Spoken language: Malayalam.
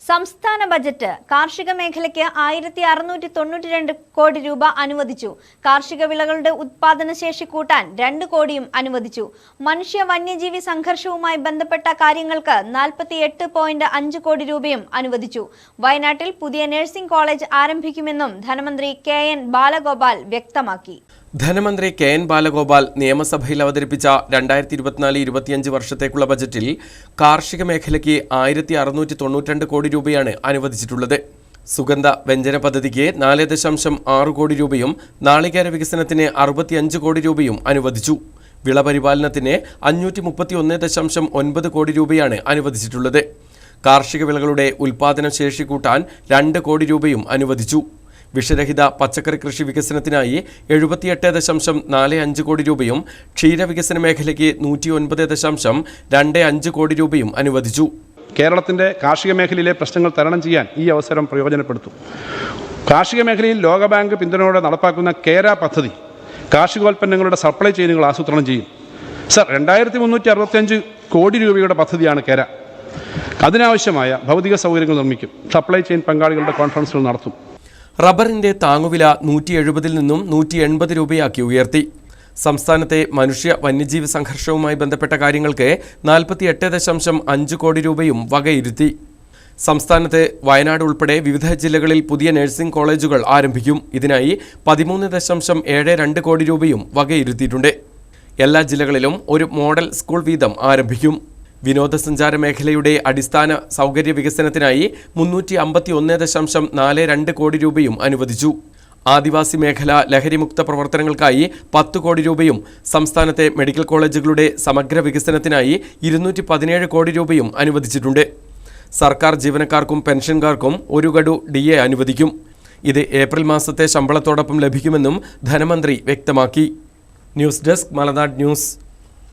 സംസ്ഥാന ബജറ്റ് കാർഷിക മേഖലയ്ക്ക് 1692 കോടി രൂപ അനുവദിച്ചു. കാർഷിക വിളകളുടെ ഉത്പാദനശേഷി കൂട്ടാൻ 2 കോടിയും അനുവദിച്ചു. മനുഷ്യ വന്യജീവി സംഘർഷവുമായി ബന്ധപ്പെട്ട കാര്യങ്ങൾക്ക് 48.5 കോടി രൂപയും അനുവദിച്ചു. വയനാട്ടിൽ പുതിയ നഴ്സിംഗ് കോളേജ് ആരംഭിക്കുമെന്നും ധനമന്ത്രി കെ.എൻ. ബാലഗോപാൽ വ്യക്തമാക്കി. ധനമന്ത്രി കെ.എൻ. ബാലഗോപാൽ നിയമസഭയിൽ അവതരിപ്പിച്ച 2024-25 വർഷത്തേക്കുള്ള ബജറ്റിൽ കാർഷിക മേഖലയ്ക്ക് 1692 കോടി രൂപയാണ് അനുവദിച്ചിട്ടുള്ളത്. സുഗന്ധ വ്യഞ്ജന പദ്ധതിക്ക് 4.6 കോടി രൂപയും നാളികേര വികസനത്തിന് 65 കോടി രൂപയും അനുവദിച്ചു. വിളപരിപാലനത്തിന് 531.9 കോടി രൂപയാണ് അനുവദിച്ചിട്ടുള്ളത്. കാർഷിക വിളകളുടെ ഉൽപ്പാദന ശേഷി കൂട്ടാൻ 2 കോടി രൂപയും അനുവദിച്ചു. വിഷരഹിത പച്ചക്കറി കൃഷി വികസനത്തിനായി 78.45 കോടി രൂപയും ക്ഷീരവികസന മേഖലയ്ക്ക് 109.25 കോടി രൂപയും അനുവദിച്ചു. കേരളത്തിൻ്റെ കാർഷിക മേഖലയിലെ പ്രശ്നങ്ങൾ തരണം ചെയ്യാൻ ഈ അവസരം പ്രയോജനപ്പെടുത്തും. കാർഷിക മേഖലയിൽ ലോകബാങ്ക് പിന്തുണയോടെ നടപ്പാക്കുന്ന കേര പദ്ധതി കാർഷികോൽപ്പന്നങ്ങളുടെ സപ്ലൈ ചെയിനുകൾ ആസൂത്രണം ചെയ്യും. 2365 കോടി രൂപയുടെ പദ്ധതിയാണ് കേര. അതിനാവശ്യമായ ഭൗതിക സൗകര്യങ്ങൾ നിർമ്മിക്കും. സപ്ലൈ ചെയിൻ പങ്കാളികളുടെ കോൺഫറൻസുകൾ നടത്തും. റബ്ബറിന്റെ താങ്ങുവില 170 നിന്നും 180 രൂപയാക്കി ഉയർത്തി. സംസ്ഥാനത്തെ മനുഷ്യ വന്യജീവി സംഘർഷവുമായി ബന്ധപ്പെട്ട കാര്യങ്ങൾക്ക് 48.5 കോടി രൂപയും വകയിരുത്തി. സംസ്ഥാനത്ത് വയനാട് ഉൾപ്പെടെ വിവിധ ജില്ലകളിൽ പുതിയ നഴ്സിംഗ് കോളേജുകൾ ആരംഭിക്കും. ഇതിനായി 13.72 കോടി രൂപയും വകയിരുത്തിയിട്ടുണ്ട്. എല്ലാ ജില്ലകളിലും ഒരു മോഡൽ സ്കൂൾ വീതം ആരംഭിക്കും. വിനോദസഞ്ചാര മേഖലയുടെ അടിസ്ഥാന സൗകര്യ വികസനത്തിനായി 351.42 കോടി രൂപയും അനുവദിച്ചു. ആദിവാസി മേഖല ലഹരിമുക്ത പ്രവർത്തനങ്ങൾക്കായി 10 കോടി രൂപയും സംസ്ഥാനത്തെ മെഡിക്കൽ കോളേജുകളുടെ സമഗ്ര വികസനത്തിനായി 217 കോടി രൂപയും അനുവദിച്ചിട്ടുണ്ട്. സർക്കാർ ജീവനക്കാർക്കും പെൻഷൻകാർക്കും 1 ഗഡു DA അനുവദിക്കും. ഇത് ഏപ്രിൽ മാസത്തെ ശമ്പളത്തോടൊപ്പം ലഭിക്കുമെന്നും ധനമന്ത്രി വ്യക്തമാക്കി. ന്യൂസ് ഡെസ്ക് മലനാട് ന്യൂസ്.